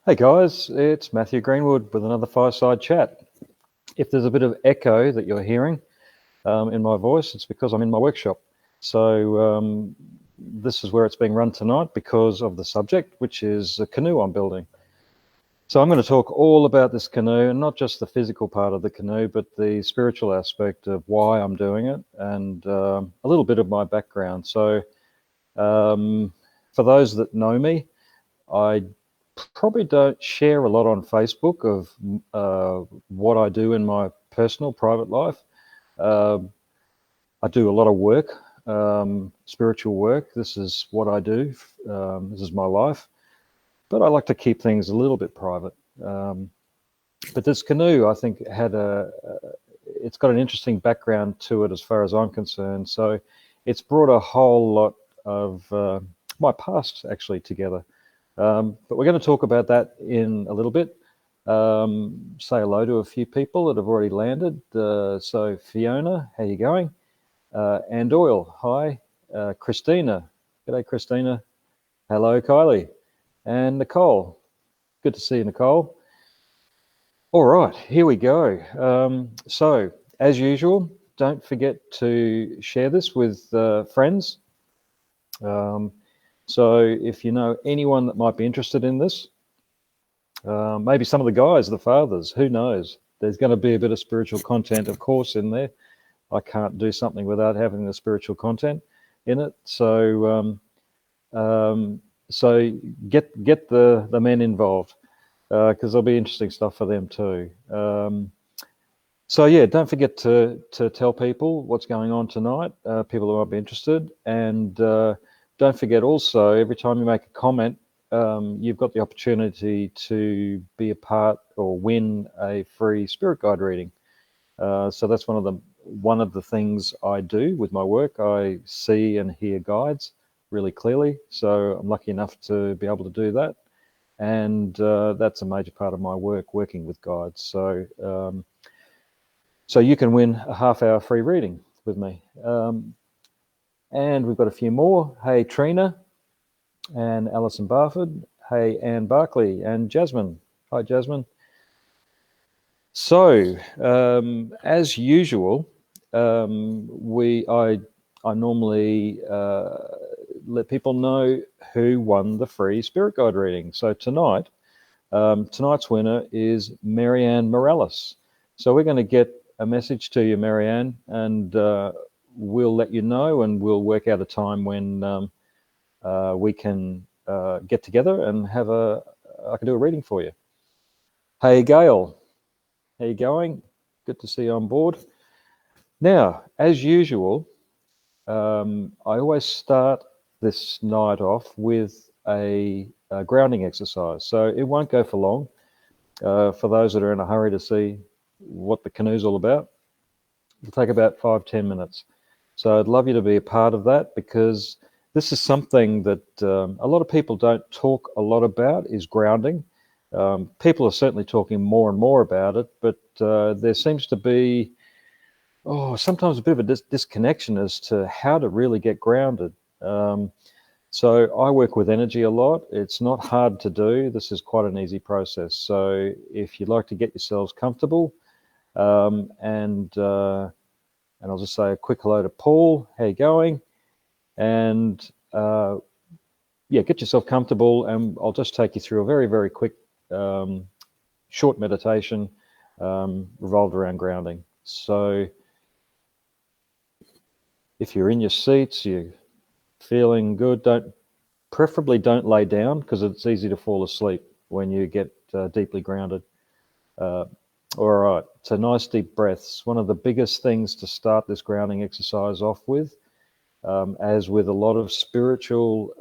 Hey guys, it's Matthew Greenwood with another Fireside chat. If there's a bit of echo that you're hearing in my voice, it's because I'm in my workshop. So this is where it's being run tonight because of the subject, which is a canoe I'm building. So I'm going to talk all about this canoe, and not just the physical part of the canoe, but the spiritual aspect of why I'm doing it, and a little bit of my background. So for those that know me, I probably don't share a lot on Facebook of what I do in my personal private life. I do a lot of work, spiritual work. This is what I do. This is my life. But I like to keep things a little bit private. But this canoe, I think, it's got an interesting background to it as far as I'm concerned. So it's brought a whole lot of my past actually together. But we're going to talk about that in a little bit. Say hello to a few people that have already landed. So Fiona, how you going? And Doyle, hi. Christina, g'day Christina. Hello Kylie. And Nicole, good to see you Nicole. All right, here we go. So as usual, don't forget to share this with friends. So if you know anyone that might be interested in this, maybe some of the guys, the fathers, who knows? There's going to be a bit of spiritual content, of course, in there. I can't do something without having the spiritual content in it. So so get the men involved because there'll be interesting stuff for them too. So yeah, don't forget to tell people what's going on tonight, people who might be interested, and don't forget also, every time you make a comment, you've got the opportunity to be a part or win a free spirit guide reading. So that's one of the things I do with my work. I see and hear guides really clearly, so I'm lucky enough to be able to do that, and that's a major part of my work, working with guides. So you can win a half-hour free reading with me. And we've got a few more. Hey, Trina and Alison Barford. Hey, Anne Barkley and Jasmine. Hi, Jasmine. So, as usual, I normally let people know who won the free spirit guide reading. So tonight's winner is Marianne Morales. So we're going to get a message to you, Marianne, and we'll let you know, and we'll work out a time when we can get together and I can do a reading for you. Hey, Gail, how you going? Good to see you on board. Now, as usual, I always start this night off with a grounding exercise. So it won't go for long. For those that are in a hurry to see what the canoe's all about, it'll take about 5-10 minutes. So I'd love you to be a part of that, because this is something that a lot of people don't talk a lot about, is grounding. People are certainly talking more and more about it, but there seems to be sometimes a bit of a disconnection as to how to really get grounded. So I work with energy a lot. It's not hard to do. This is quite an easy process. So if you'd like to get yourselves comfortable, and I'll just say a quick hello to Paul. How you going? And get yourself comfortable, and I'll just take you through a very, very quick, short meditation revolved around grounding. So if you're in your seats, you're feeling good, preferably don't lay down, because it's easy to fall asleep when you get deeply grounded. All right, so nice deep breaths. One of the biggest things to start this grounding exercise off with, as with a lot of spiritual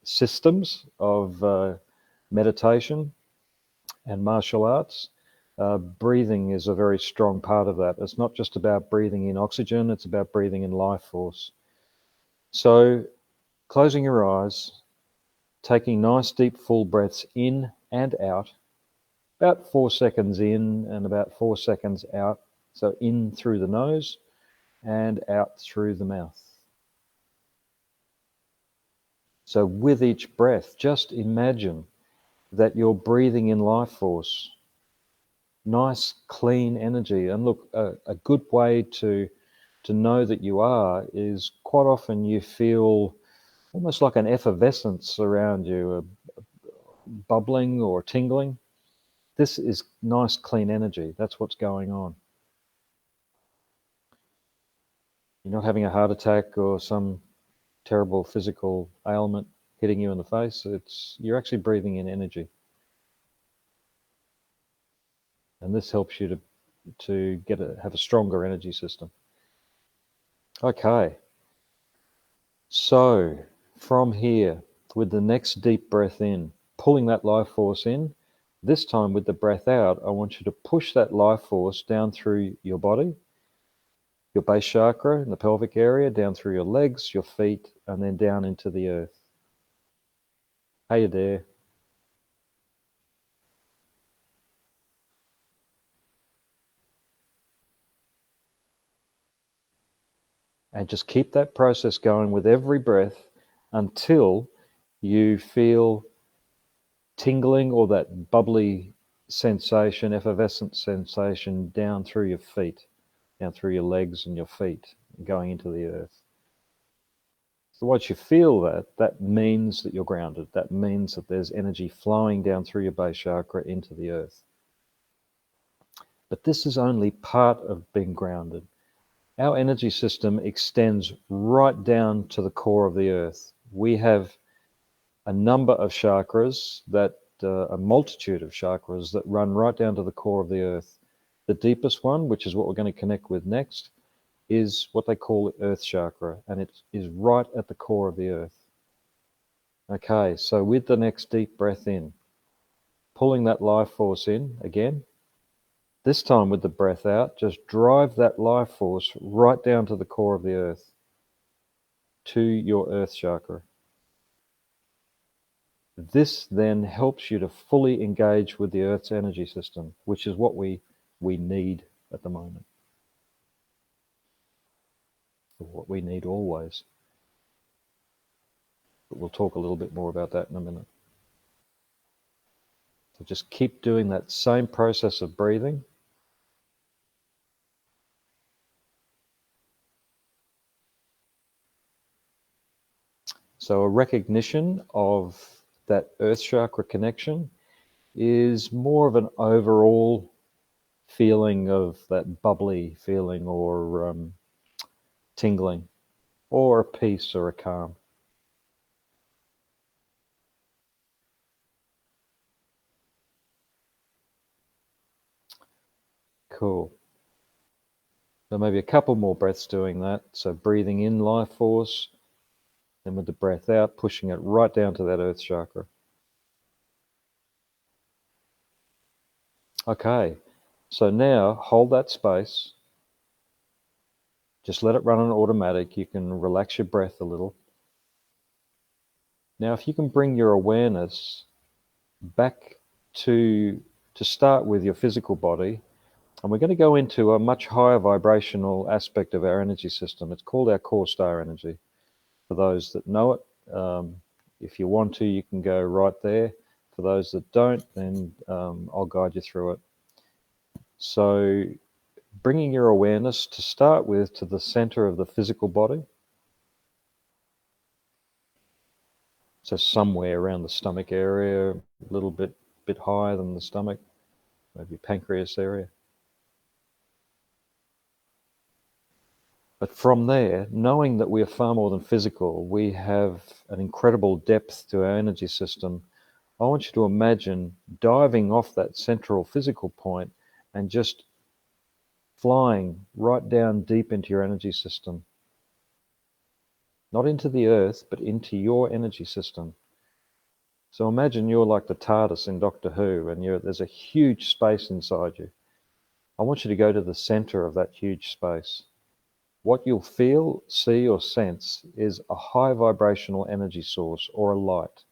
systems of meditation and martial arts, breathing is a very strong part of that. It's not just about breathing in oxygen, it's about breathing in life force. So closing your eyes, taking nice deep full breaths in and out, about 4 seconds in and about 4 seconds out. So in through the nose and out through the mouth. So with each breath, just imagine that you're breathing in life force, nice, clean energy. And look, a good way to know that you are is quite often you feel almost like an effervescence around you, a bubbling or tingling. This is nice, clean energy. That's what's going on. You're not having a heart attack or some terrible physical ailment hitting you in the face. You're actually breathing in energy. And this helps you to have a stronger energy system. Okay. So from here, with the next deep breath in, pulling that life force in, this time with the breath out, I want you to push that life force down through your body, your base chakra in the pelvic area, down through your legs, your feet, and then down into the earth. Hey, you there. And just keep that process going with every breath until you feel tingling or that bubbly sensation, effervescent sensation down through your feet, down through your legs and your feet, going into the earth. So once you feel that, that means that you're grounded. That means that there's energy flowing down through your base chakra into the earth. But this is only part of being grounded. Our energy system extends right down to the core of the earth. We have a number of chakras, a multitude of chakras that run right down to the core of the earth. The deepest one, which is what we're going to connect with next, is what they call the earth chakra, and it is right at the core of the earth. Okay, so with the next deep breath in, pulling that life force in again, this time with the breath out, just drive that life force right down to the core of the earth, to your earth chakra. This then helps you to fully engage with the earth's energy system, which is what we need at the moment, or what we need always. But we'll talk a little bit more about that in a minute. So just keep doing that same process of breathing. So a recognition of that earth chakra connection is more of an overall feeling of that bubbly feeling or tingling or a peace or a calm. Cool. So maybe a couple more breaths doing that. So breathing in life force, then with the breath out, pushing it right down to that earth chakra. Okay, so now hold that space. Just let it run on automatic. You can relax your breath a little. Now, if you can bring your awareness back to start with your physical body, and we're going to go into a much higher vibrational aspect of our energy system. It's called our core star energy. For those that know it, if you want to, you can go right there. For those that don't, then I'll guide you through it. So bringing your awareness to start with to the center of the physical body. So somewhere around the stomach area, a little bit higher than the stomach, maybe pancreas area. But from there, knowing that we are far more than physical, we have an incredible depth to our energy system. I want you to imagine diving off that central physical point and just flying right down deep into your energy system. Not into the earth, but into your energy system. So imagine you're like the TARDIS in Doctor Who, and there's a huge space inside you. I want you to go to the center of that huge space. What you'll feel, see, or sense is a high vibrational energy source or a light.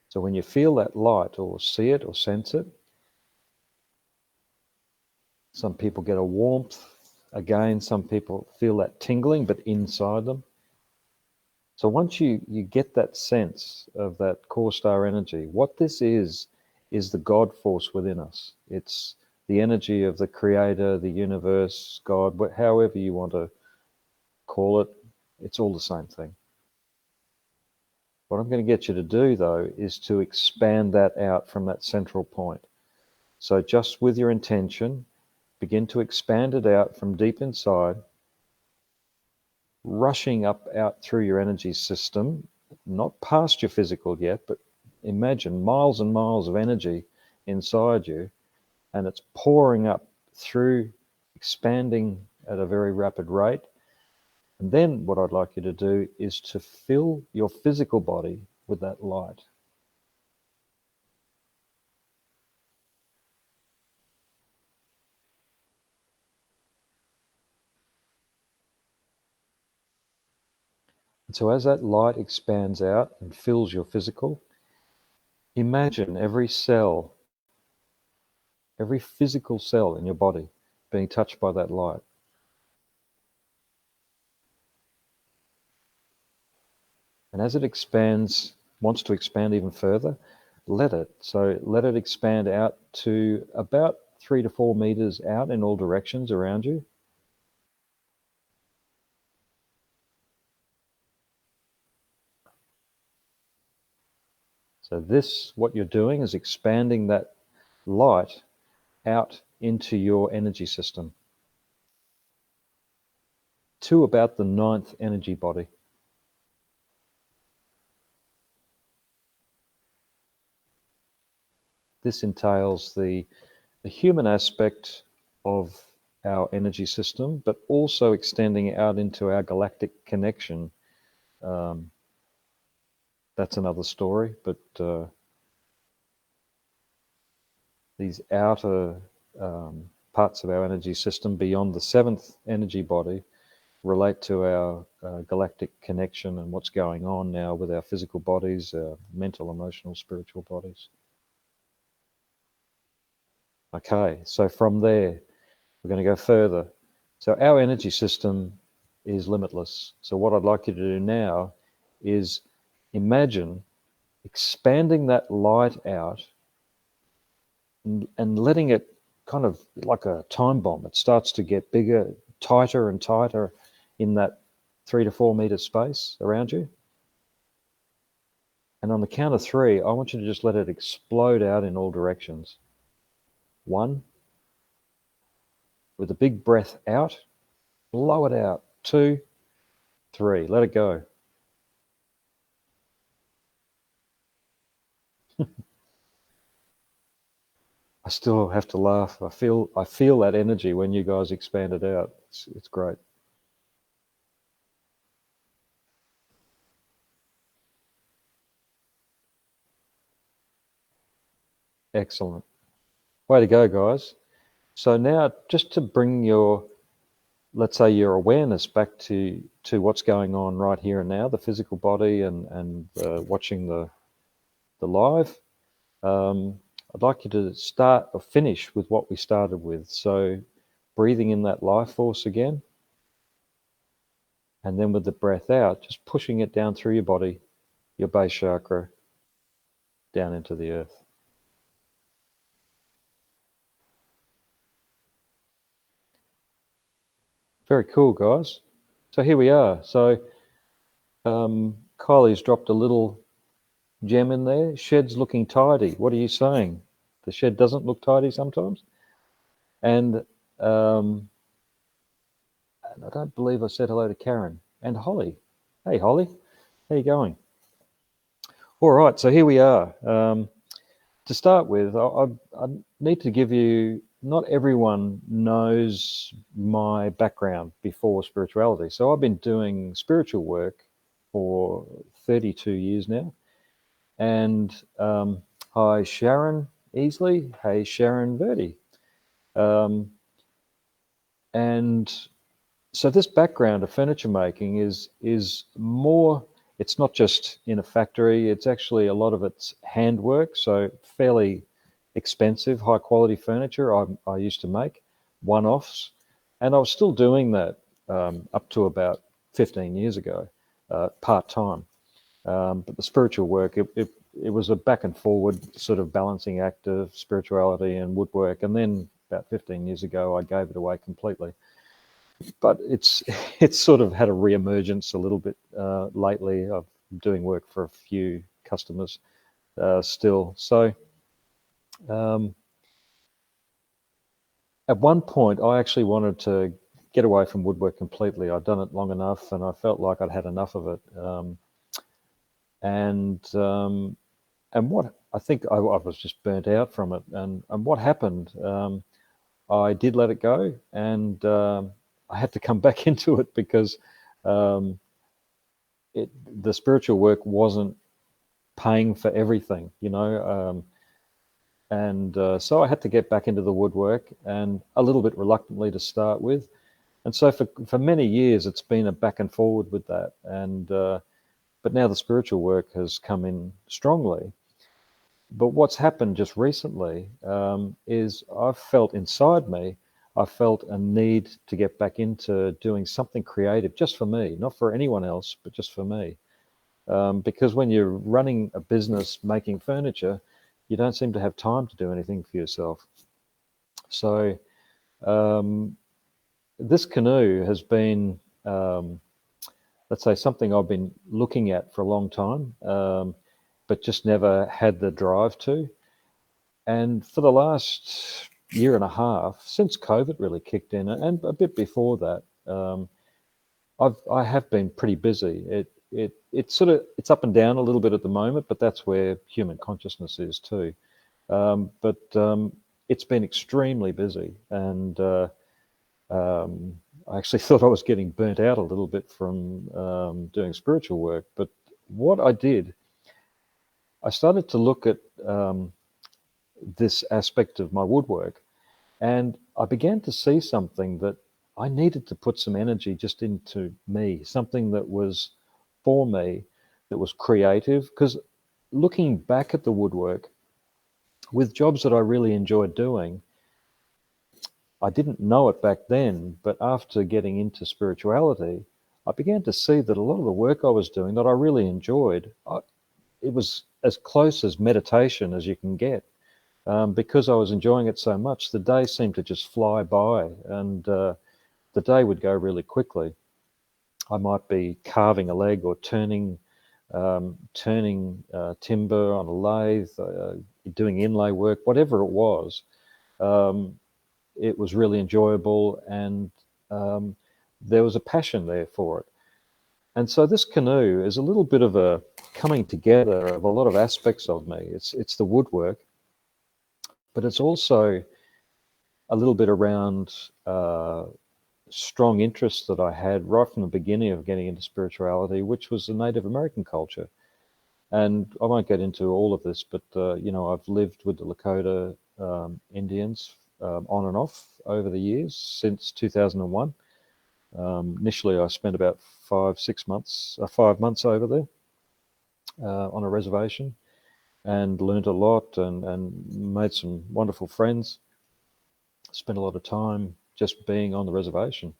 So when you feel that light or see it or sense it, some people get a warmth. Again, some people feel that tingling, but inside them. So once you get that sense of that core star energy, what this is the God force within us. It's the energy of the creator, the universe, God, however you want to call it. It's all the same thing. What I'm going to get you to do, though, is to expand that out from that central point. So just with your intention, begin to expand it out from deep inside, rushing up out through your energy system, not past your physical yet, but imagine miles and miles of energy inside you, and it's pouring up through, expanding at a very rapid rate. And then what I'd like you to do is to fill your physical body with that light. And so as that light expands out and fills your physical, imagine every cell, every physical cell in your body being touched by that light. And as it expands, wants to expand even further, let it. So let it expand out to about 3 to 4 meters out in all directions around you. So this, what you're doing is expanding that light out into your energy system to about the 9th energy body. This entails the human aspect of our energy system, but also extending out into our galactic connection. That's another story, but these outer parts of our energy system beyond the 7th energy body relate to our galactic connection and what's going on now with our physical bodies, our mental, emotional, spiritual bodies. Okay, so from there, we're going to go further. So our energy system is limitless. So what I'd like you to do now is imagine expanding that light out and letting it kind of like a time bomb. It starts to get bigger, tighter and tighter in that 3 to 4 meter space around you. And on the count of 3, I want you to just let it explode out in all directions. 1, with a big breath out, blow it out. 2, 3, let it go. I still have to laugh. I feel that energy when you guys expand it out. It's great. Excellent. Way to go, guys. So now just to bring your, let's say, your awareness back to what's going on right here and now, the physical body and watching the live, I'd like you to start or finish with what we started with. So breathing in that life force again, and then with the breath out, just pushing it down through your body, your base chakra, down into the earth. Very cool, guys. So here we are. So Kylie's dropped a little gem in there. Shed's looking tidy. What are you saying? The shed doesn't look tidy sometimes? And I don't believe I said hello to Karen and Holly. Hey, Holly, how you going? All right, so here we are. To start with, I need to give you, not everyone knows my background before spirituality. So I've been doing spiritual work for 32 years now. And hi, Sharon Easley. Hey, Sharon Verdi. And so this background of furniture making is more, it's not just in a factory, it's actually a lot of it's handwork, so fairly expensive, high quality furniture I used to make, one-offs, and I was still doing that up to about 15 years ago. part-time. But the spiritual work, it was a back and forward sort of balancing act of spirituality and woodwork. And then about 15 years ago, I gave it away completely. But it's sort of had a re-emergence a little bit lately. I'm doing work for a few customers still. So at one point, I actually wanted to get away from woodwork completely. I'd done it long enough, and I felt like I'd had enough of it. And what I think I was just burnt out from it. And what happened? I did let it go, and I had to come back into it because the spiritual work wasn't paying for everything, and so I had to get back into the woodwork, and a little bit reluctantly to start with. And so for many years, it's been a back and forward with that. And but now the spiritual work has come in strongly. But what's happened just recently is I've felt inside me, I felt a need to get back into doing something creative just for me, not for anyone else, but just for me. Because when you're running a business making furniture, you don't seem to have time to do anything for yourself. So this canoe has been, let's say, something I've been looking at for a long time, but just never had the drive to. And for the last year and a half, since COVID really kicked in, and a bit before that, I have been pretty busy. It's up and down a little bit at the moment, but that's where human consciousness is too. But it's been extremely busy, and I actually thought I was getting burnt out a little bit from doing spiritual work. But what I did, I started to look at this aspect of my woodwork, and I began to see something that I needed to put some energy just into me, something that was for me, that was creative. Because looking back at the woodwork, with jobs that I really enjoyed doing, I didn't know it back then, but after getting into spirituality, I began to see that a lot of the work I was doing that I really enjoyed, it was as close as meditation as you can get. Because I was enjoying it so much, the day seemed to just fly by, and the day would go really quickly. I might be carving a leg or turning timber on a lathe, doing inlay work, whatever it was. It was really enjoyable, and there was a passion there for it. And so this canoe is a little bit of a coming together of a lot of aspects of me. It's the woodwork, but it's also a little bit around strong interests that I had right from the beginning of getting into spirituality, which was the Native American culture. And I won't get into all of this, but I've lived with the Lakota Indians on and off over the years since 2001. Initially, I spent about 5 months over there on a reservation, and learned a lot and made some wonderful friends. Spent a lot of time just being on the reservation.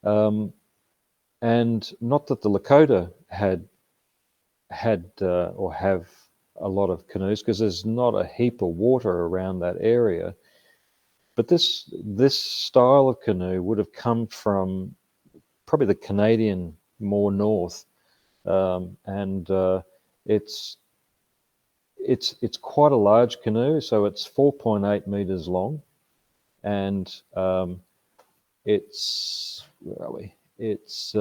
And not that the Lakota had or have a lot of canoes, because there's not a heap of water around that area. But this style of canoe would have come from probably the Canadian more north, and it's quite a large canoe. So it's 4.8 meters long, and it's, where are we? It's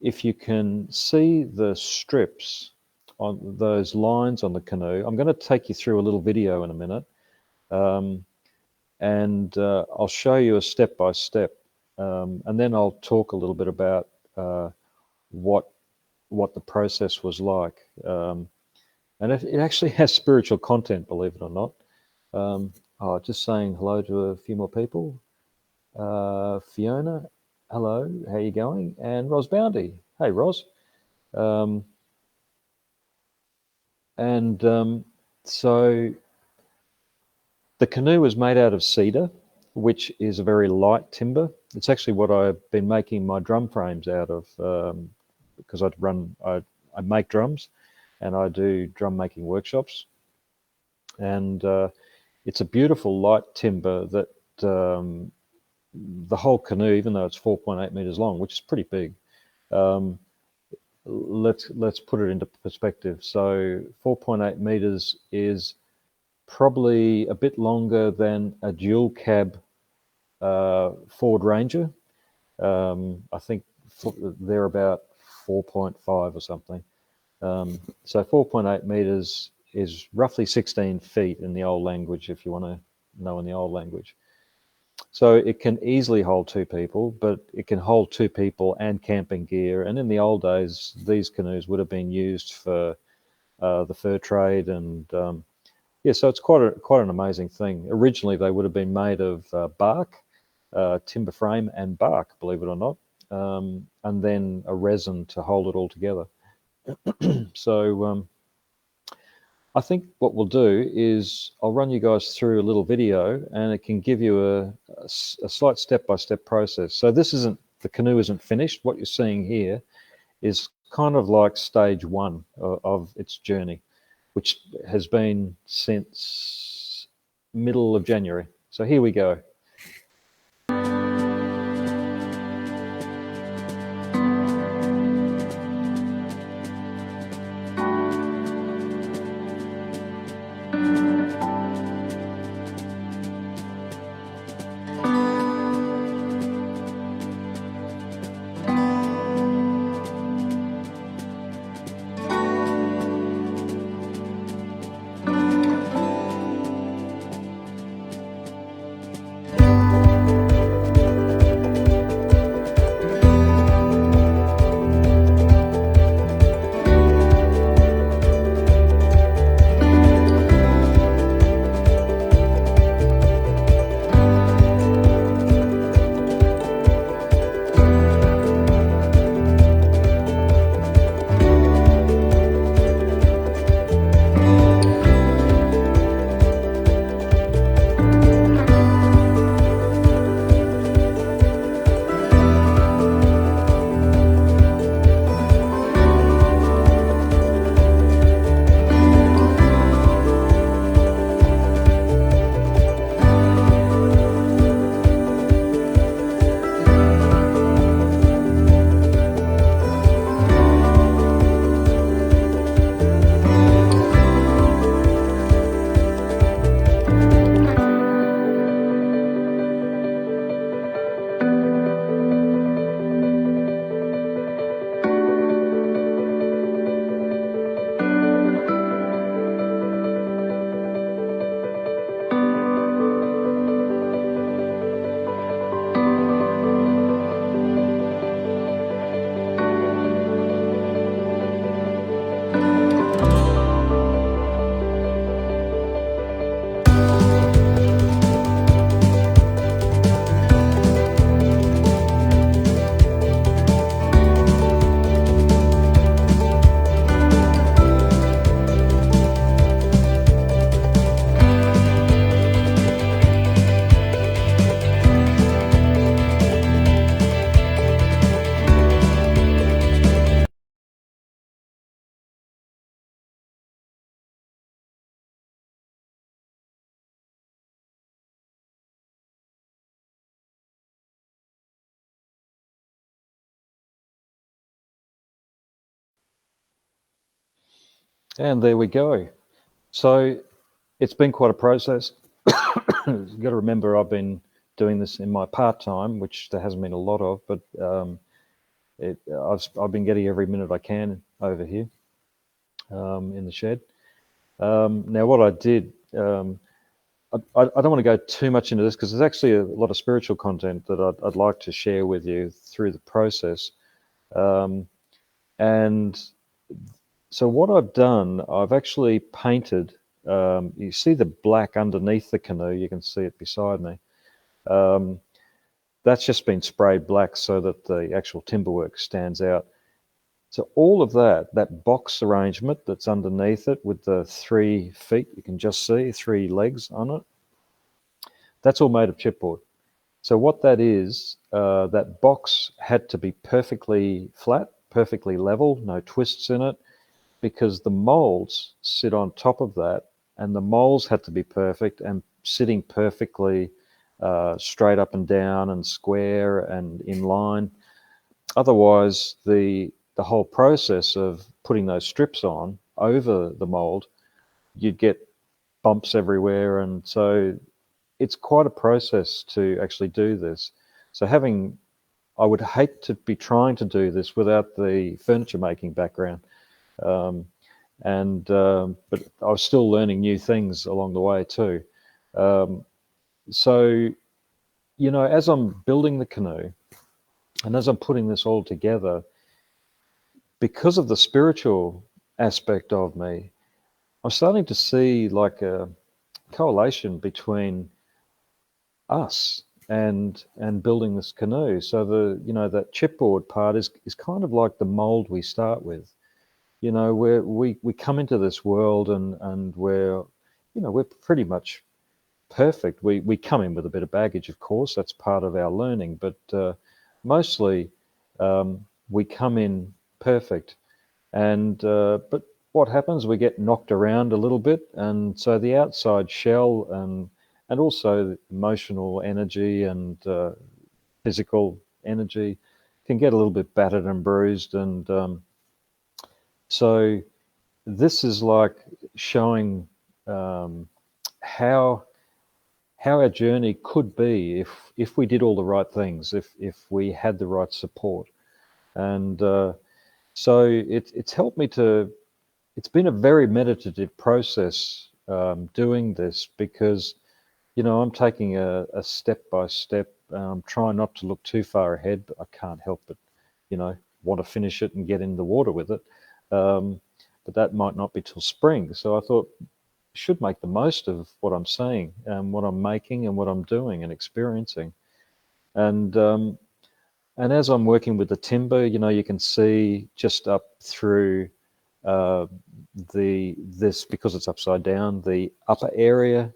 if you can see the strips on those lines on the canoe, I'm going to take you through a little video in a minute, and I'll show you a step by step, and then I'll talk a little bit about what the process was like, and it actually has spiritual content, believe it or not. Just saying hello to a few more people. Fiona, hello, how you going? And Ros Bounty, hey Ros. So the canoe was made out of cedar, which is a very light timber. It's actually what I've been making my drum frames out of, because I make drums, and I do drum making workshops, and it's a beautiful light timber that the whole canoe, even though it's 4.8 meters long, which is pretty big. Let's put it into perspective. So 4.8 meters is probably a bit longer than a dual cab Ford Ranger. I think they're about 4.5 or something. So 4.8 meters is roughly 16 feet in the old language, if you want to know in the old language. So it can easily hold two people, but it can hold two people and camping gear. And in the old days, these canoes would have been used for the fur trade, and yeah, so it's quite an amazing thing. Originally, they would have been made of bark, timber frame and bark, believe it or not, and then a resin to hold it all together. So I think what we'll do is I'll run you guys through a little video, and it can give you a slight step-by-step process. So the canoe isn't finished. What you're seeing here is kind of like stage one of its journey, which has been since middle of January. So here we go. And there we go. So it's been quite a process. You've got to remember, I've been doing this in my part-time, which there hasn't been a lot of, but I've been getting every minute I can over here in the shed. Now, what I did, I don't want to go too much into this because there's actually a lot of spiritual content that I'd like to share with you through the process. And so what I've done, I've actually painted, you see the black underneath the canoe, you can see it beside me. That's just been sprayed black so that the actual timberwork stands out. So all of that box arrangement that's underneath it with the 3 feet, you can just see 3 legs on it, that's all made of chipboard. So what that is, that box had to be perfectly flat, perfectly level, no twists in it, because the molds sit on top of that, and the molds had to be perfect and sitting perfectly straight up and down and square and in line. Otherwise, the whole process of putting those strips on over the mold, you'd get bumps everywhere, and so it's quite a process to actually do this. So I would hate to be trying to do this without the furniture making background. Um, but I was still learning new things along the way too. Um, so, as I'm building the canoe and as I'm putting this all together, because of the spiritual aspect of me, I'm starting to see like a correlation between us and building this canoe. So that chipboard part is kind of like the mold we start with. Where we come into this world and we're pretty much perfect. We come in with a bit of baggage, of course. That's part of our learning, but mostly we come in perfect. And but what happens? We get knocked around a little bit, and so the outside shell and also emotional energy and physical energy can get a little bit battered and bruised, and so this is like showing how our journey could be if we did all the right things, if we had the right support, and so it's helped me to. It's been a very meditative process doing this because I'm taking a step by step. Trying not to look too far ahead, but I can't help but want to finish it and get in the water with it. But that might not be till spring. So I thought I should make the most of what I'm saying and what I'm making and what I'm doing and experiencing. And as I'm working with the timber, you can see just up through uh, this, because it's upside down, the upper area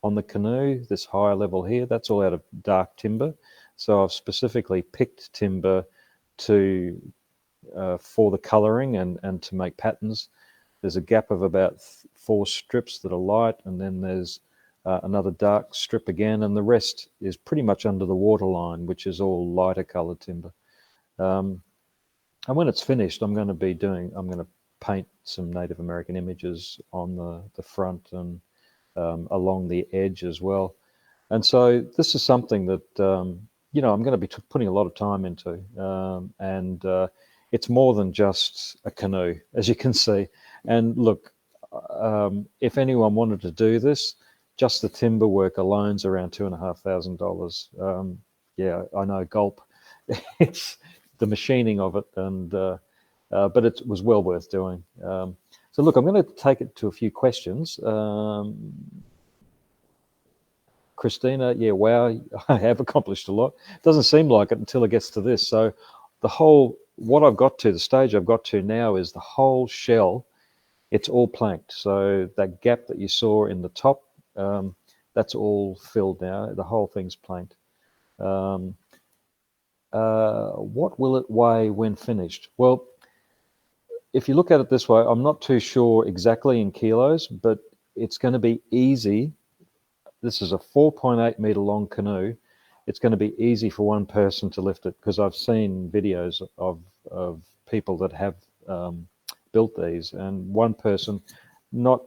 on the canoe, this higher level here, that's all out of dark timber. So I've specifically picked timber to for the colouring and to make patterns. There's a gap of about 4 strips that are light, and then there's another dark strip again, and the rest is pretty much under the waterline, which is all lighter coloured timber. Um, and when it's finished, I'm going to paint some Native American images on the front and along the edge as well. And so this is something that, I'm going to be putting a lot of time into. And it's more than just a canoe, as you can see. And look, if anyone wanted to do this, just the timber work alone's around $2,500. Yeah, I know, gulp. It's the machining of it, and but it was well worth doing. So look, I'm going to take it to a few questions. Christina, yeah, wow, I have accomplished a lot. Doesn't seem like it until it gets to this. So the stage I've got to now is the whole shell. It's all planked. So that gap that you saw in the top, that's all filled now. The whole thing's planked. What will it weigh when finished? Well, if you look at it this way, I'm not too sure exactly in kilos, but it's going to be easy. This is a 4.8 meter long canoe. It's going to be easy for one person to lift it, because I've seen videos of people that have built these, and one person, not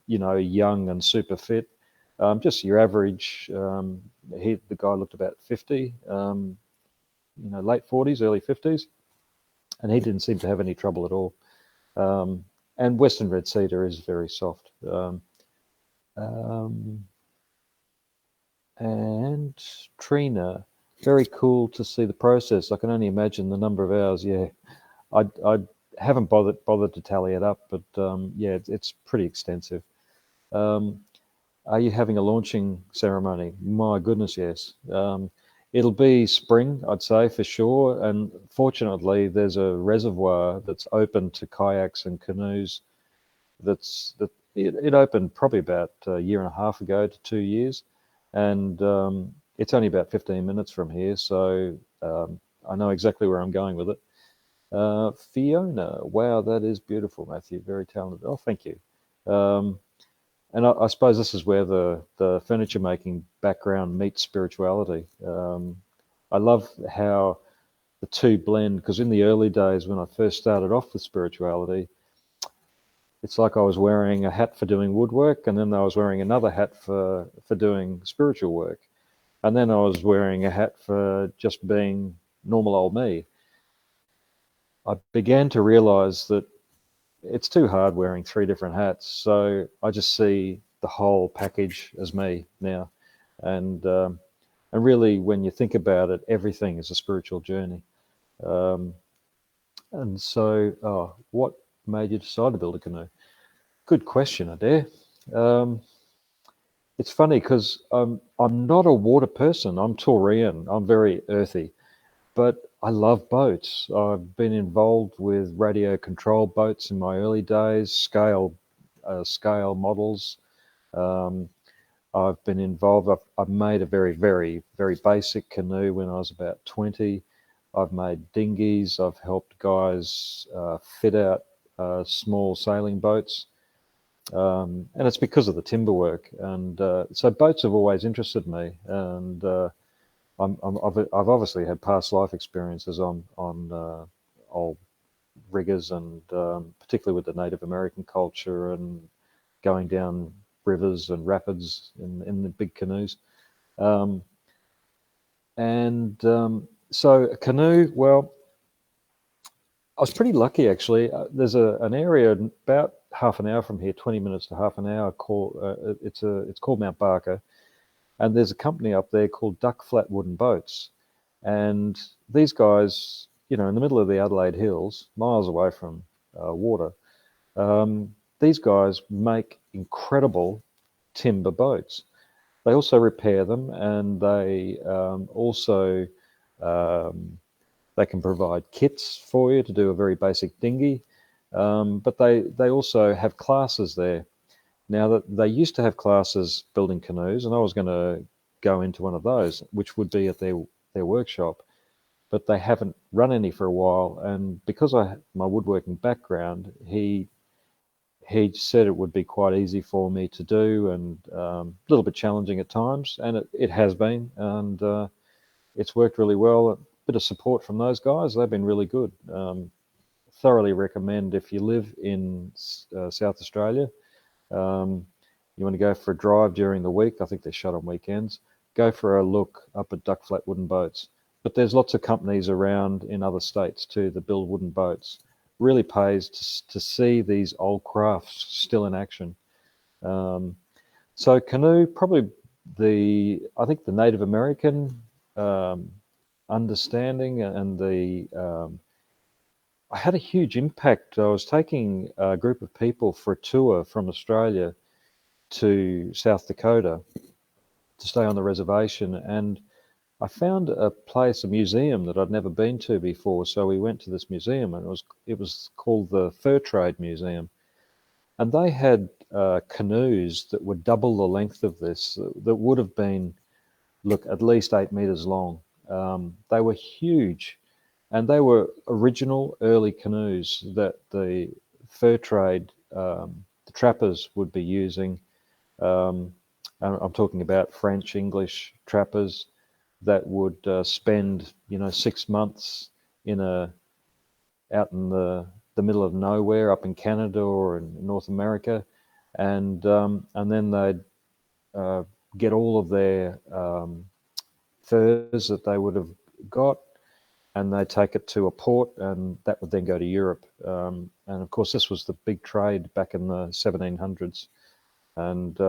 young and super fit, just your average. The guy looked about 50, late 40s, early 50s, and he didn't seem to have any trouble at all. And Western red cedar is very soft. And Trina, very cool to see the process. I can only imagine the number of hours. Yeah, I haven't bothered to tally it up, but yeah, it's pretty extensive. Are you having a launching ceremony? My goodness, yes. It'll be spring, I'd say, for sure. And fortunately, there's a reservoir that's open to kayaks and canoes. It opened probably about a year and a half ago to 2 years, and It's only about 15 minutes from here, so I know exactly where I'm going with it. Fiona, wow, that is beautiful, Matthew. Very talented. Oh, thank you. And I suppose this is where the furniture making background meets spirituality. I love how the two blend, because in the early days when I first started off with spirituality, it's like I was wearing a hat for doing woodwork, and then I was wearing another hat for doing spiritual work, and then I was wearing a hat for just being normal old me. I began to realize that it's too hard wearing three different hats, so I just see the whole package as me now, and really, when you think about it, everything is a spiritual journey. Um, and so, what made you decide to build a canoe? Good question, Adair. Um, it's funny because I'm not a water person. I'm Taurian. I'm very earthy, but I love boats. I've been involved with radio control boats in my early days, scale models. Um, I've been involved. I've made a very, very, very basic canoe when I was about 20. I've made dinghies. I've helped guys fit out small sailing boats. And it's because of the timber work. And so boats have always interested me. And I've obviously had past life experiences on old riggers, and particularly with the Native American culture and going down rivers and rapids in the big canoes. Um, so a canoe, well, I was pretty lucky actually. There's an area about half an hour from here, 20 minutes to half an hour. It's called Mount Barker, and there's a company up there called Duck Flat Wooden Boats, and these guys, in the middle of the Adelaide Hills, miles away from water, these guys make incredible timber boats. They also repair them, and um, they can provide kits for you to do a very basic dinghy. But they also have classes there. Now, that they used to have classes building canoes, and I was going to go into one of those, which would be at their workshop. But they haven't run any for a while, and because I have my woodworking background, he said it would be quite easy for me to do, and a little bit challenging at times, and it has been, and it's worked really well. A bit of support from those guys; they've been really good. Thoroughly recommend if you live in South Australia. You want to go for a drive during the week. I think they're shut on weekends. Go for a look up at Duck Flat Wooden Boats. But there's lots of companies around in other states too that build wooden boats. Really pays to see these old crafts still in action. So canoe, probably I think the Native American understanding, and I had a huge impact. I was taking a group of people for a tour from Australia to South Dakota to stay on the reservation, and I found a museum that I'd never been to before. So we went to this museum, and it was called the Fur Trade Museum, and they had canoes that were double the length of this, that would have been, look, at least 8 meters long. They were huge, and they were original early canoes that the fur trade, the trappers would be using. I'm talking about French, English trappers that would spend 6 months out in the middle of nowhere, up in Canada or in North America, and then they'd get all of their furs that they would have got, and they take it to a port, and that would then go to Europe. And of course, this was the big trade back in the 1700s, and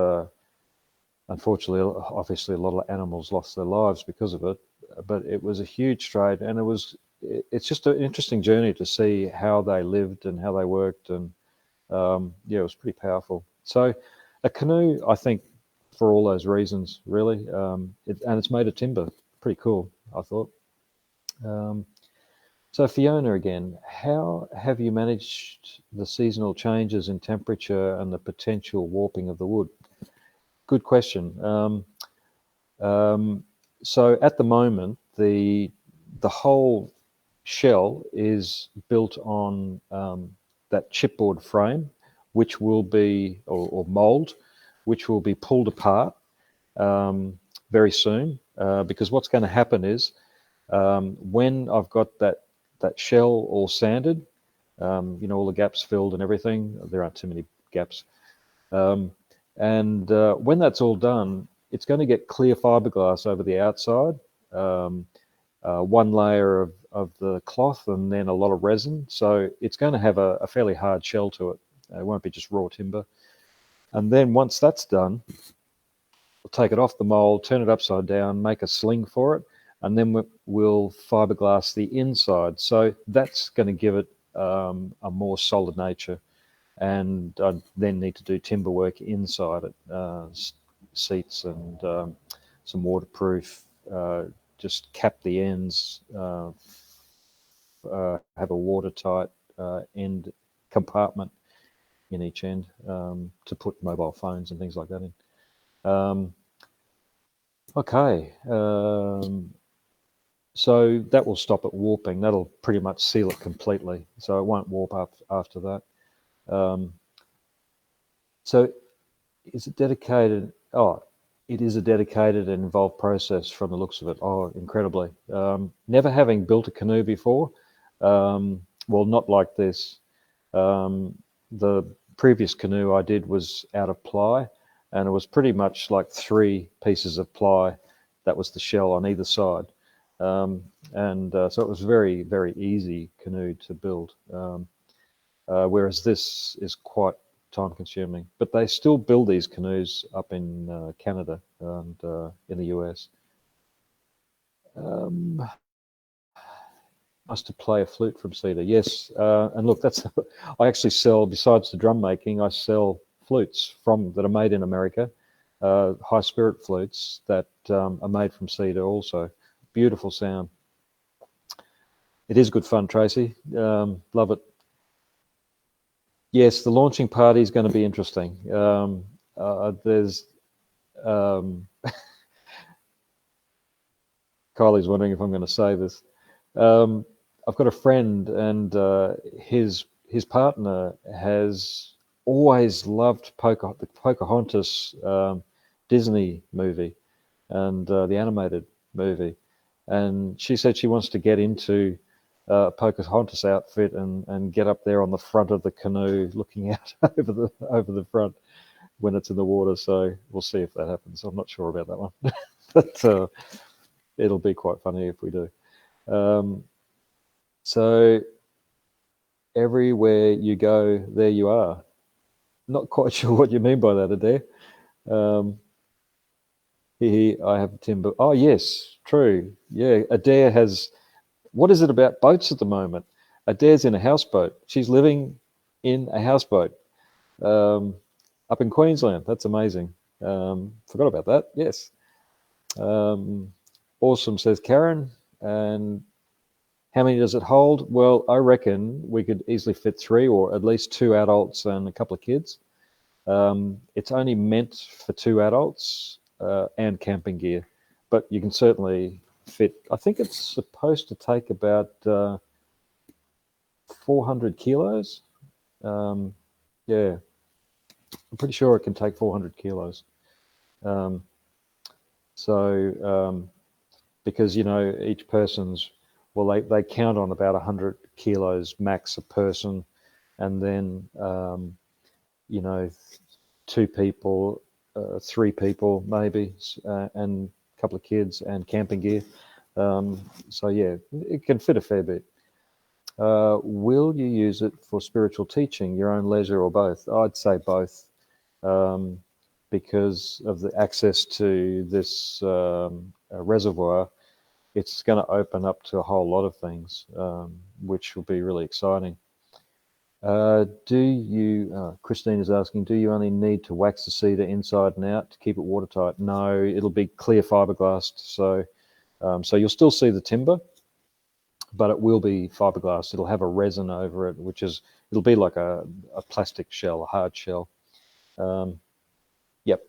unfortunately, obviously, a lot of animals lost their lives because of it. But it was a huge trade, and it's just an interesting journey to see how they lived and how they worked, and it was pretty powerful. So a canoe, I think, for all those reasons, really, and it's made of timber. Pretty cool, I thought. So Fiona again, how have you managed the seasonal changes in temperature and the potential warping of the wood? Good question. So at the moment, the whole shell is built on that chipboard frame, which will be, or mold, which will be pulled apart very soon. Because what's going to happen is when I've got that shell all sanded, all the gaps filled and everything, there aren't too many gaps. And when that's all done, it's going to get clear fiberglass over the outside, one layer of the cloth, and then a lot of resin. So it's going to have a fairly hard shell to it. It won't be just raw timber. And then once that's done, we'll take it off the mold, turn it upside down, make a sling for it, and then we'll fiberglass the inside. So that's going to give it a more solid nature. And I then need to do timber work inside it, seats and some waterproof, just cap the ends, have a watertight end compartment in each end to put mobile phones and things like that in. Okay, so that will stop it warping. That'll pretty much seal it completely, so it won't warp up after that. So is it dedicated? Oh, it is a dedicated and involved process from the looks of it. Oh, incredibly. Never having built a canoe before, well, not like this. The previous canoe I did was out of ply, and it was pretty much like 3 pieces of ply. That was the shell on either side. So it was very, very easy canoe to build. Whereas this is quite time consuming, but they still build these canoes up in Canada and in the US. Nice to play a flute from cedar, yes. And look, that's I actually sell, besides the drum making, I sell flutes that are made in America, high spirit flutes that are made from cedar also. Beautiful sound. It is good fun, Tracy. Love it. Yes, the launching party is going to be interesting. There's Kylie's wondering if I'm going to say this. I've got a friend, and his partner has always loved the Pocahontas Disney movie and the animated movie, and she said she wants to get into Pocahontas outfit and get up there on the front of the canoe, looking out over the front when it's in the water. So we'll see if that happens. I'm not sure about that one, but it'll be quite funny if we do. So everywhere you go, there you are. Not quite sure what you mean by that, Adair. I have timber. Oh yes, true. Yeah, Adair has. What is it about boats at the moment? Adair's in a houseboat. She's living in a houseboat up in Queensland. That's amazing. Forgot about that. Yes. Awesome, says Karen. And how many does it hold? Well, I reckon we could easily fit 3 or at least 2 adults and a couple of kids. It's only meant for 2 adults and camping gear, but you can certainly fit. I think it's supposed to take about 400 kilos. Yeah, I'm pretty sure it can take 400 kilos. Because each person's, well, they count on about 100 kilos max a person, and then 2 people, 3 people maybe, and a couple of kids and camping gear. So yeah, it can fit a fair bit. Will you use it for spiritual teaching, your own leisure, or both? I'd say both, because of the access to this reservoir. It's going to open up to a whole lot of things, which will be really exciting. Christine is asking, do you only need to wax the cedar inside and out to keep it watertight? No, it'll be clear fiberglassed. So you'll still see the timber, but it will be fiberglass. It'll have a resin over it, it'll be like a plastic shell, a hard shell. Yep.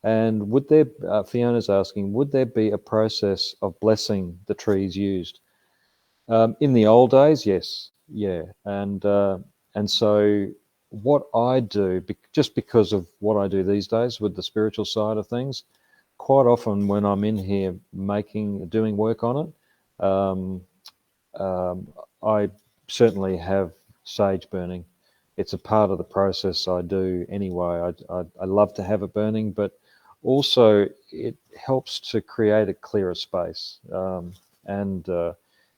And would there, Fiona's asking, would there be a process of blessing the trees used? In the old days, yes, yeah, and so what I do, just because of what I do these days with the spiritual side of things, quite often when I'm in here doing work on it, I certainly have sage burning. It's a part of the process I do anyway. I love to have it burning, but also it helps to create a clearer space, and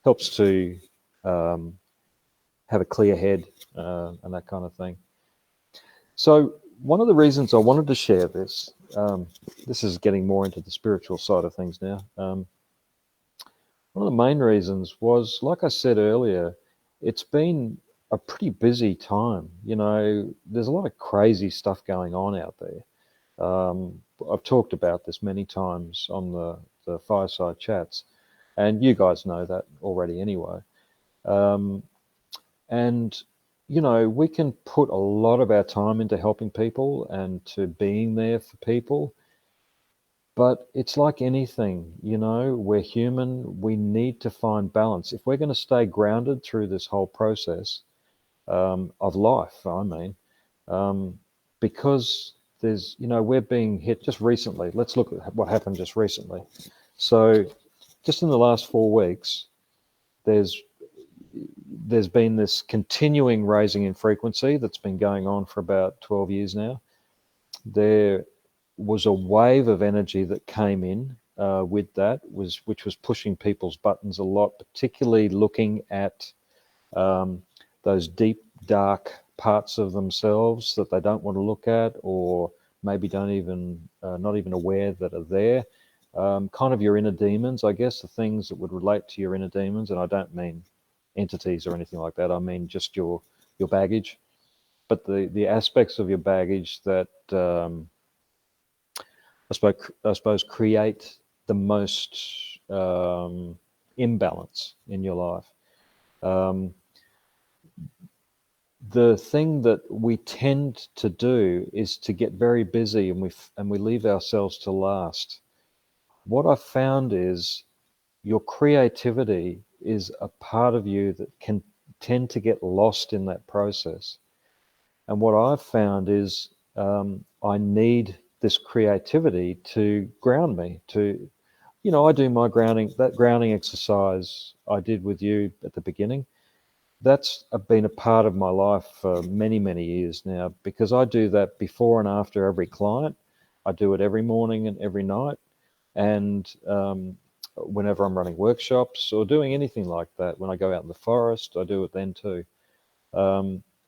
helps to um, have a clear head, and that kind of thing. So one of the reasons I wanted to share this, this is getting more into the spiritual side of things now. One of the main reasons was, like I said earlier, it's been a pretty busy time. There's a lot of crazy stuff going on out there. I've talked about this many times on the Fireside chats, and you guys know that already anyway. Um, and, we can put a lot of our time into helping people and to being there for people. But it's like anything, we're human. We need to find balance. If we're going to stay grounded through this whole process of life, I mean, because we're being hit just recently. Let's look at what happened just recently. So, just in the last 4 weeks, there's there's been this continuing raising in frequency that's been going on for about 12 years now. There was a wave of energy that came in with that, which was pushing people's buttons a lot, particularly looking at those deep, dark parts of themselves that they don't want to look at, or maybe don't even not even aware that are there. Kind of your inner demons, I guess, the things that would relate to your inner demons, and I don't mean entities or anything like that. I mean just your baggage, but the aspects of your baggage that I suppose create the most imbalance in your life. The thing that we tend to do is to get very busy, and we leave ourselves to last. What I've found is your creativity is a part of you that can tend to get lost in that process. And what I've found is I need this creativity to ground me. I do my that grounding exercise I did with you at the beginning. That's been a part of my life for many, many years now, because I do that before and after every client. I do it every morning and every night. And whenever I'm running workshops or doing anything like that, when I go out in the forest, I do it then too.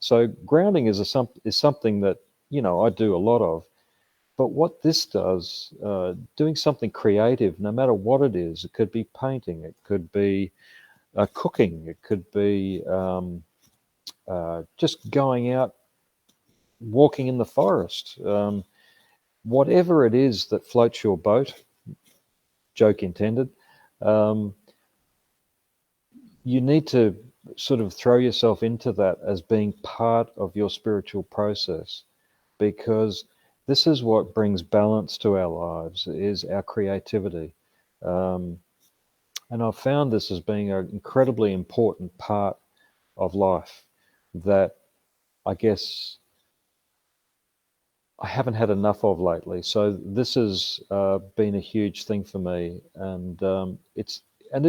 So grounding is something that I do a lot of. But what this does, doing something creative, no matter what it is, it could be painting, it could be cooking, it could be just going out, walking in the forest, whatever it is that floats your boat, joke intended. You need to sort of throw yourself into that as being part of your spiritual process, because this is what brings balance to our lives, is our creativity. And I've found this as being an incredibly important part of life that I guess I haven't had enough of lately. So this has been a huge thing for me, and it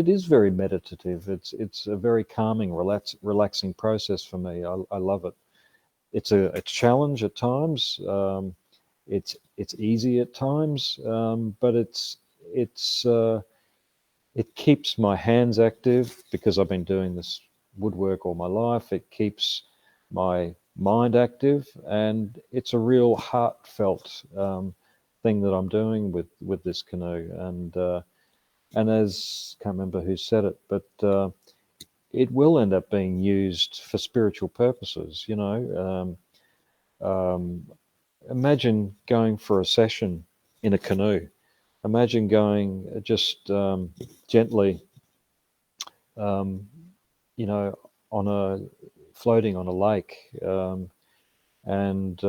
is very meditative. It's a very calming, relaxing process for me. I love it. It's a challenge at times. It's easy at times, but it keeps my hands active because I've been doing this woodwork all my life. It keeps my mind active, and it's a real heartfelt thing that I'm doing with this canoe. And as, can't remember who said it, but it will end up being used for spiritual purposes. Imagine going for a session in a canoe. Imagine going just gently, um, on floating on a lake, and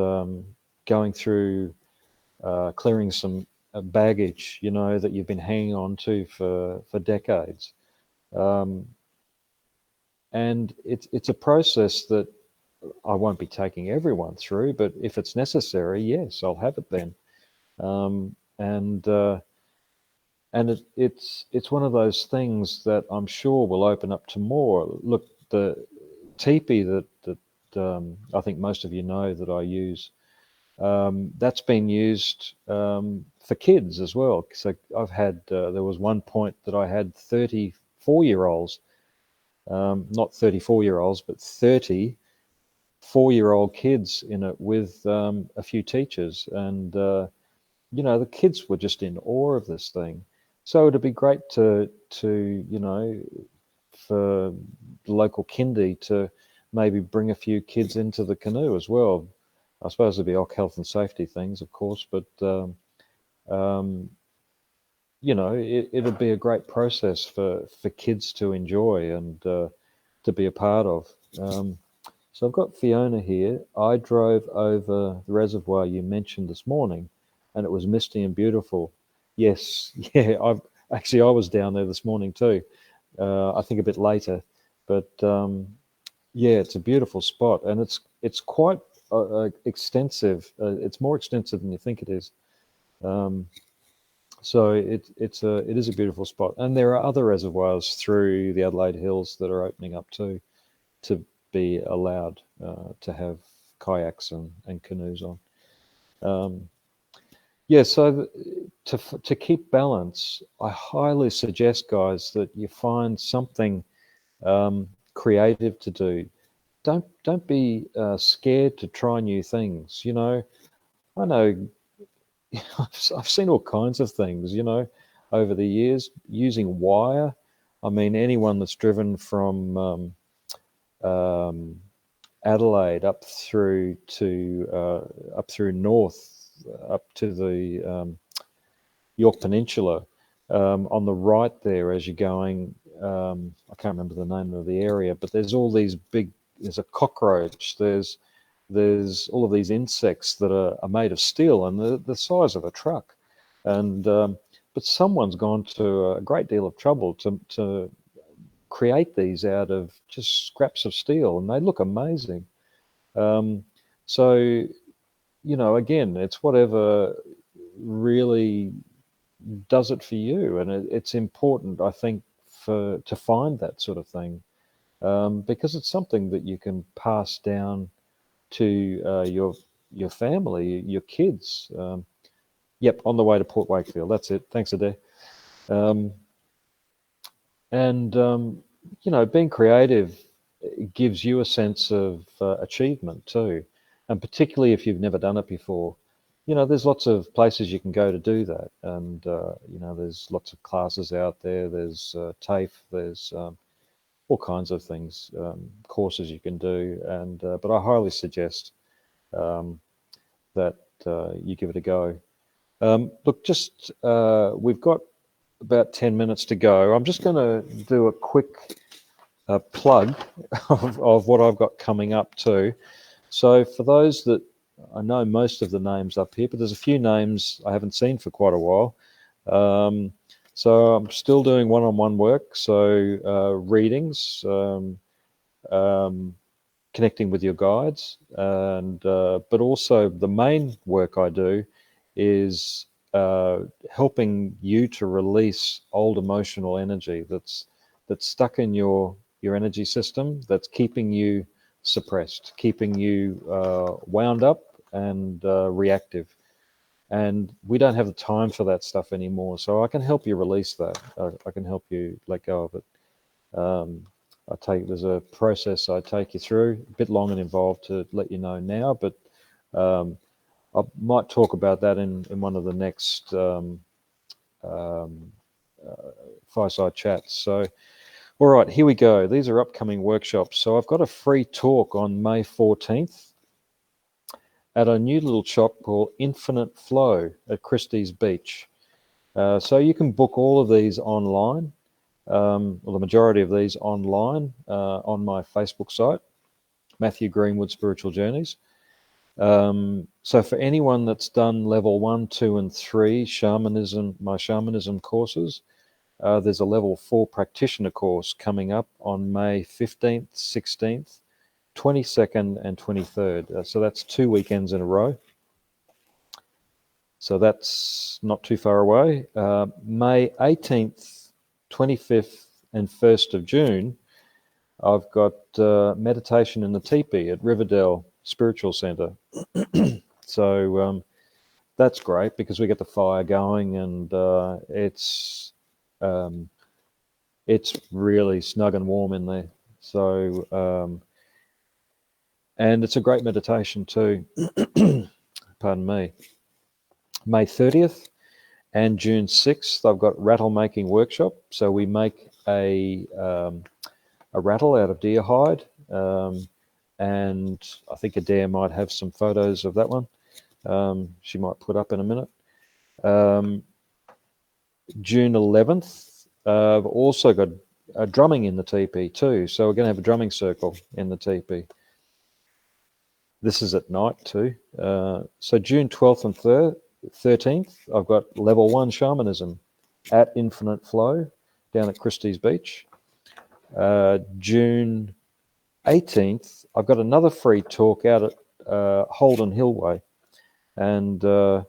going through clearing some baggage, you know, that you've been hanging on to for decades. And it's a process that I won't be taking everyone through, but if it's necessary, yes, I'll have it then. And it's one of those things that I'm sure will open up to more. Look, the teepee that I think most of you know that I use, that's been used for kids as well. So I've had, there was one point that I had 34-year-olds, not 34-year-olds, but 34-year-old kids in it with a few teachers. And, you know, the kids were just in awe of this thing. So it'd be great to you know, for the local kindy to maybe bring a few kids into the canoe as well. I suppose there'd be all health and safety things, of course, but you know, it'd be a great process for kids to enjoy and to be a part of. So I've got Fiona here. I drove over the reservoir you mentioned this morning, and it was misty and beautiful. Yes, yeah. I was down there this morning too. I think a bit later, but yeah, it's a beautiful spot, and it's quite extensive. It's more extensive than you think it is. So it is a beautiful spot, and there are other reservoirs through the Adelaide Hills that are opening up too, to be allowed to have kayaks and canoes on. Yeah, so to keep balance, I highly suggest, guys, that you find something creative to do. Don't be scared to try new things. You know, I know I've seen all kinds of things, you know, over the years using wire. I mean, anyone that's driven from Adelaide up through north, up to the York Peninsula, on the right there as you're going, I can't remember the name of the area, but there's all these there's a cockroach, there's all of these insects that are made of steel and the size of a truck. And but someone's gone to a great deal of trouble to create these out of just scraps of steel, and they look amazing. So, you know, again, it's whatever really does it for you, and it's important, I think, to find that sort of thing, because it's something that you can pass down to your family, your kids. Yep, on the way to Port Wakefield. That's it. Thanks, Adair. And you know, being creative gives you a sense of achievement too, and particularly if you've never done it before. You know, there's lots of places you can go to do that, and you know, there's lots of classes out there. There's TAFE. There's all kinds of things, courses you can do, and but I highly suggest that you give it a go. Look, just we've got about 10 minutes to go. I'm just going to do a quick plug of what I've got coming up too. So for those that, I know most of the names up here, but there's a few names I haven't seen for quite a while. So I'm still doing one-on-one work, so readings, connecting with your guides, and but also the main work I do is helping you to release old emotional energy that's stuck in your energy system, that's keeping you suppressed, keeping you wound up and reactive. And we don't have the time for that stuff anymore. So I can help you release that. I can help you let go of it. There's a process I take you through, a bit long and involved to let you know now, but I might talk about that in one of the next Fireside chats. So, all right, here we go. These are upcoming workshops. So I've got a free talk on May 14th at a new little shop called Infinite Flow at Christie's Beach. So you can book all of these online, or the majority of these online, on my Facebook site, Matthew Greenwood Spiritual Journeys. So for anyone that's done level 1, 2, and 3 shamanism, my shamanism courses, there's a level 4 practitioner course coming up on May 15th, 16th, 22nd, and 23rd. So that's 2 weekends in a row. So that's not too far away. May 18th, 25th, and 1st of June, I've got meditation in the teepee at Riverdale Spiritual Centre. So that's great because we get the fire going, and it's really snug and warm in there. So and it's a great meditation too. Pardon me. May 30th and June 6th, I've got rattle making workshop. So we make a rattle out of deer hide, and I think Adair might have some photos of that one. She might put up in a minute. June 11th, I've also got drumming in the teepee too. So we're going to have a drumming circle in the teepee. This is at night too. So June 12th and 13th, I've got level 1 shamanism at Infinite Flow down at Christie's Beach. June 18th, I've got another free talk out at Holden Hillway, and that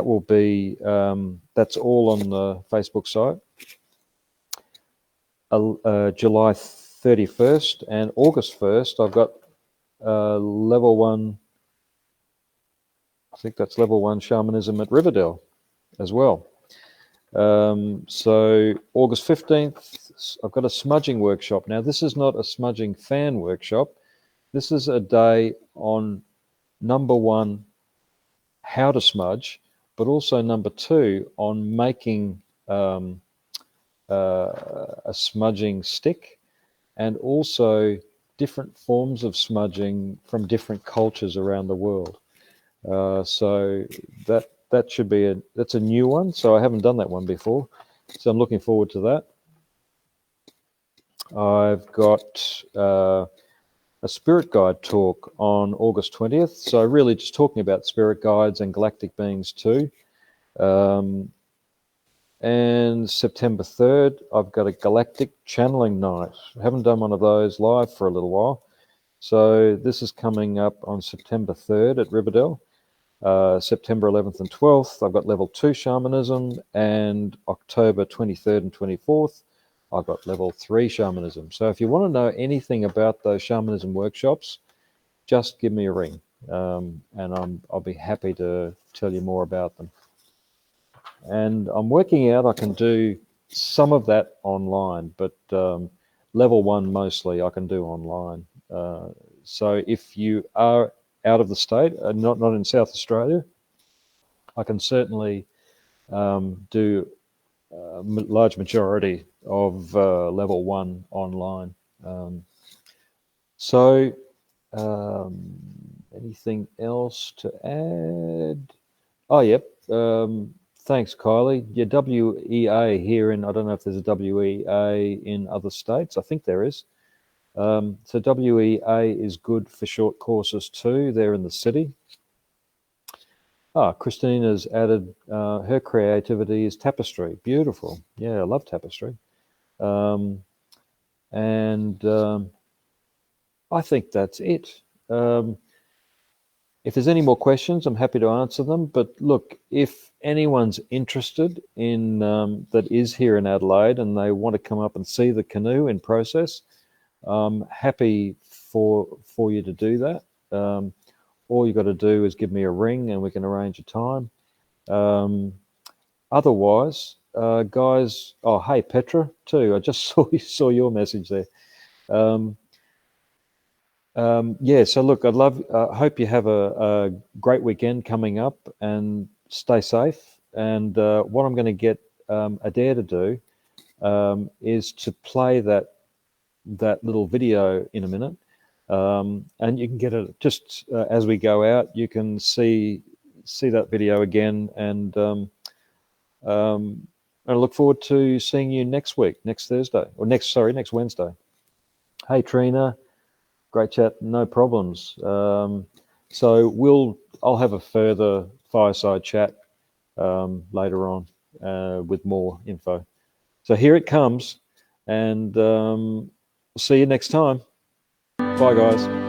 will be that's all on the Facebook site. July 31st and August 1st, I've got level 1. I think that's level 1 shamanism at Riverdale as well. So August 15th, I've got a smudging workshop. Now, this is not a smudging fan workshop. This is a day on number 1, how to smudge, but also number 2 on making a smudging stick, and also different forms of smudging from different cultures around the world. So that should be that's a new one. So I haven't done that one before. So I'm looking forward to that. I've got a spirit guide talk on August 20th. So really just talking about spirit guides and galactic beings too. And September 3rd, I've got a galactic channeling night. I haven't done one of those live for a little while. So this is coming up on September 3rd at Riverdale. September 11th and 12th, I've got level 2 shamanism, and October 23rd and 24th, I've got level 3 shamanism. So if you want to know anything about those shamanism workshops, just give me a ring, and I'll be happy to tell you more about them. And I'm working out I can do some of that online, but level 1 mostly I can do online. So if you are out of the state, not in South Australia, I can certainly do a large majority of level 1 online. So anything else to add? Oh, yep. Thanks, Kylie. Yeah, WEA here in, I don't know if there's a WEA in other states. I think there is. So WEA is good for short courses too. They're in the city. Christina's added her creativity is tapestry. Beautiful. Yeah, I love tapestry. And I think that's it. If there's any more questions, I'm happy to answer them. But look, if anyone's interested in that is here in Adelaide and they want to come up and see the canoe in process, I'm happy for you to do that. All you got to do is give me a ring and we can arrange a time. Otherwise, guys, oh, hey, Petra, too. I just saw your message there. Yeah, so look, I'd love, hope you have a great weekend coming up and stay safe. And what I'm going to get Adair to do is to play that little video in a minute. And you can get it just as we go out. You can see that video again, and I look forward to seeing you next week, next Thursday, or next Wednesday. Hey, Trina, great chat, no problems. So I'll have a further fireside chat later on with more info. So here it comes, and see you next time. Bye, guys.